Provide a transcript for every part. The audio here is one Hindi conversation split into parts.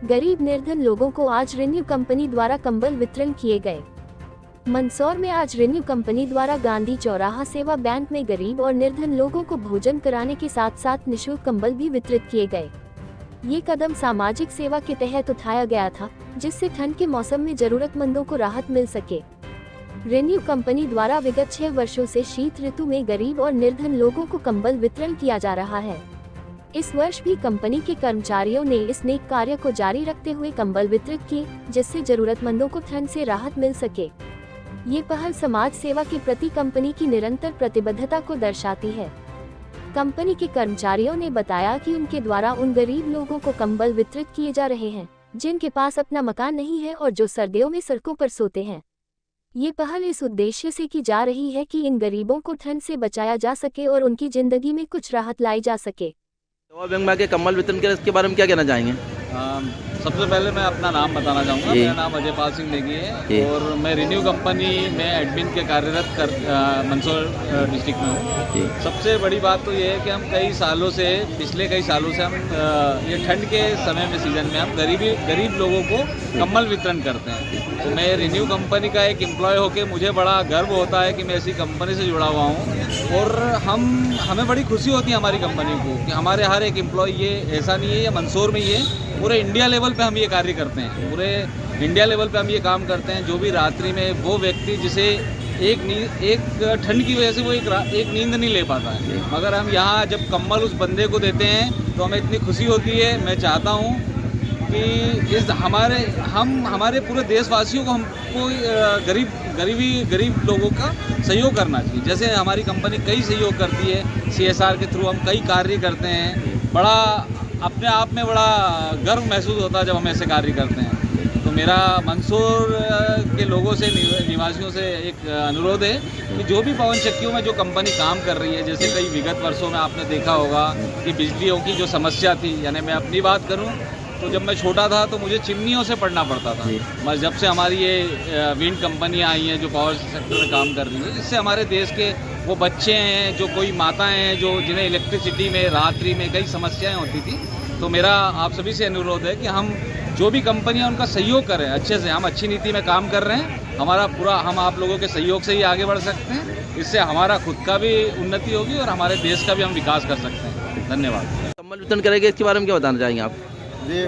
गरीब निर्धन लोगों को आज रेन्यू कंपनी द्वारा कंबल वितरण किए गए। मंदसौर में आज रेन्यू कंपनी द्वारा गांधी चौराहा सेवा बैंक में गरीब और निर्धन लोगों को भोजन कराने के साथ साथ निःशुल्क कंबल भी वितरित किए गए। ये कदम सामाजिक सेवा के तहत उठाया गया था, जिससे ठंड के मौसम में जरूरतमंदों को राहत मिल सके। रेन्यू कंपनी द्वारा विगत 6 वर्षों से शीत ऋतु में गरीब और निर्धन लोगों को कंबल वितरण किया जा रहा है। इस वर्ष भी कंपनी के कर्मचारियों ने इस नेक कार्य को जारी रखते हुए कंबल वितरित किए, जिससे जरूरतमंदों को ठंड से राहत मिल सके। ये पहल समाज सेवा के प्रति कंपनी की निरंतर प्रतिबद्धता को दर्शाती है। कंपनी के कर्मचारियों ने बताया कि उनके द्वारा उन गरीब लोगों को कंबल वितरित किए जा रहे हैं जिनके पास अपना मकान नहीं है और जो सर्दियों में सड़कों पर सोते हैं। ये पहल इस उद्देश्य से की जा रही है कि इन गरीबों को ठंड से बचाया जा सके और उनकी जिंदगी में कुछ राहत लाई जा सके। बैंक के कंबल वितरण के बारे में क्या कहना चाहेंगे? सबसे पहले मैं अपना नाम बताना चाहूँगा। मेरा नाम अजय पाल सिंह नेगी है और मैं रेन्यू कंपनी में एडमिन के कार्यरत मंदसौर डिस्ट्रिक्ट में हूँ। सबसे बड़ी बात तो ये है कि हम पिछले कई सालों से हम ये ठंड के समय में सीज़न में हम गरीब लोगों को कंबल वितरण करते हैं। तो मैं रेन्यू कंपनी का एक एम्प्लॉय होकर मुझे बड़ा गर्व होता है कि मैं ऐसी कंपनी से जुड़ा हुआ हूँ और हमें बड़ी खुशी होती है हमारी कंपनी को कि हमारे हर एक एम्प्लॉय, ये ऐसा नहीं है या मंदसौर में ही है, पूरे इंडिया लेवल पे हम ये कार्य करते हैं। पूरे इंडिया लेवल पे हम ये काम करते हैं। जो भी रात्रि में वो व्यक्ति जिसे एक ठंड की वजह से वो एक नींद नहीं ले पाता है, मगर हम यहाँ जब कंबल उस बंदे को देते हैं तो हमें इतनी खुशी होती है। मैं चाहता हूँ कि हमारे पूरे देशवासियों को हमको गरीब लोगों का सहयोग करना चाहिए। जैसे हमारी कंपनी कई सहयोग करती है, CSR के थ्रू हम कई कार्य करते हैं। बड़ा अपने आप में बड़ा गर्व महसूस होता है जब हम ऐसे कार्य करते हैं। तो मेरा मंदसौर के लोगों से, निवासियों से एक अनुरोध है कि जो भी पवन चक्कियों में जो कंपनी काम कर रही है, जैसे कई विगत वर्षों में आपने देखा होगा कि बिजलियों की जो समस्या थी, यानी मैं अपनी बात करूं तो जब मैं छोटा था तो मुझे चिमनियों से पढ़ना पड़ता था। बस जब से हमारी ये विंड कंपनियाँ आई हैं जो पावर सेक्टर में काम कर रही हैं, इससे हमारे देश के वो बच्चे हैं, जो कोई माताएं हैं जो जिन्हें इलेक्ट्रिसिटी में रात्रि में कई समस्याएं होती थी। तो मेरा आप सभी से अनुरोध है कि हम जो भी कंपनियां उनका सहयोग करें अच्छे से। हम अच्छी नीति में काम कर रहे हैं, हम आप लोगों के सहयोग से ही आगे बढ़ सकते हैं। इससे हमारा खुद का भी उन्नति होगी और हमारे देश का भी हम विकास कर सकते हैं। धन्यवाद। कंबल वितरण करेंगे, इसके बारे में क्या बताना चाहेंगे आप? जी,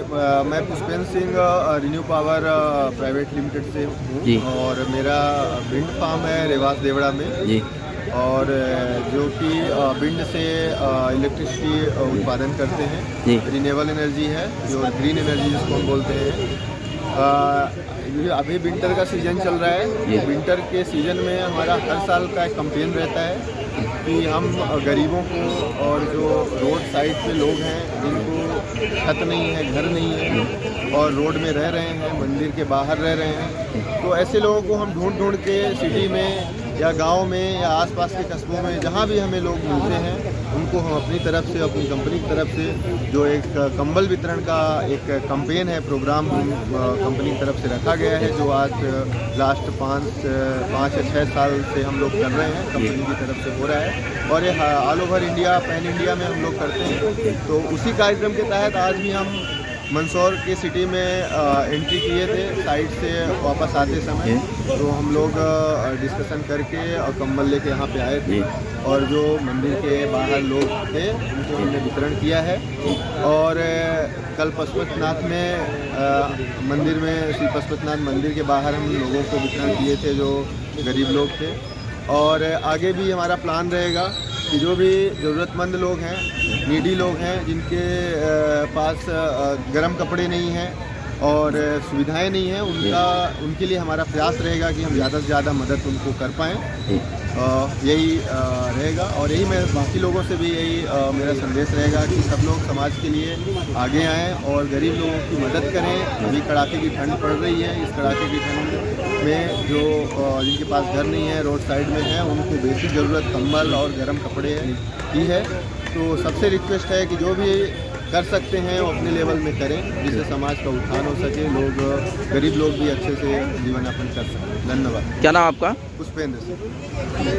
मैं Pushpendra Singh renew power private limited से हूँ और मेरा विंड फार्म है रेवास देवड़ा में जी। और जो कि विंड से इलेक्ट्रिसिटी उत्पादन करते हैं। रिन्यूएबल एनर्जी है, जो ग्रीन एनर्जी जिसको हम बोलते हैं। अभी विंटर का सीज़न चल रहा है। विंटर के सीज़न में हमारा हर साल का एक कैंपेन रहता है कि हम गरीबों को और जो रोड साइड पे लोग हैं जिनको छत नहीं है, घर नहीं है और रोड में रह रहे हैं, मंदिर के बाहर रह रहे हैं, तो ऐसे लोगों को हम ढूंढ के सिटी में या गांव में या आसपास के कस्बों में जहां भी हमें लोग मिलते हैं, उनको हम अपनी तरफ से, अपनी कंपनी की तरफ से जो एक कंबल वितरण का एक कैंपेन है, प्रोग्राम कंपनी की तरफ से रखा गया है, जो आज लास्ट 5 या 6 साल से हम लोग कर रहे हैं, कंपनी की तरफ से हो रहा है। और ये all over India, pan India में हम लोग करते हैं। तो उसी कार्यक्रम के तहत आज भी हम मंदसौर के सिटी में एंट्री किए थे साइड से वापस आते समय। तो हम लोग डिस्कशन करके और कंबल लेके यहाँ पे आए थे और जो मंदिर के बाहर लोग थे उनको हमने वितरण किया है। और कल पशुपतिनाथ में मंदिर में, श्री पशुपतिनाथ मंदिर के बाहर हम लोगों को वितरण किए थे जो गरीब लोग थे। और आगे भी हमारा प्लान रहेगा कि जो भी ज़रूरतमंद लोग हैं, नीडी लोग हैं, जिनके पास गर्म कपड़े नहीं हैं और सुविधाएं नहीं हैं, उनके लिए हमारा प्रयास रहेगा कि हम ज़्यादा से ज़्यादा मदद उनको कर पाएँ। यही रहेगा और यही मैं बाकी लोगों से भी यही मेरा संदेश रहेगा कि सब लोग समाज के लिए आगे आएँ और गरीब लोगों की मदद करें। अभी कड़ाके की ठंड पड़ रही है, इस कड़ाके की ठंड में जो जिनके पास घर नहीं है, रोड साइड में है, उनको बेसिक ज़रूरत कंबल और गर्म कपड़े की है। तो सबसे रिक्वेस्ट है कि जो भी कर सकते हैं वो अपने लेवल में करें, जिससे समाज का उत्थान हो सके, लोग गरीब लोग भी अच्छे से जीवन यापन कर सकें। धन्यवाद। क्या नाम आपका? पुष्पेंद्र सिंह।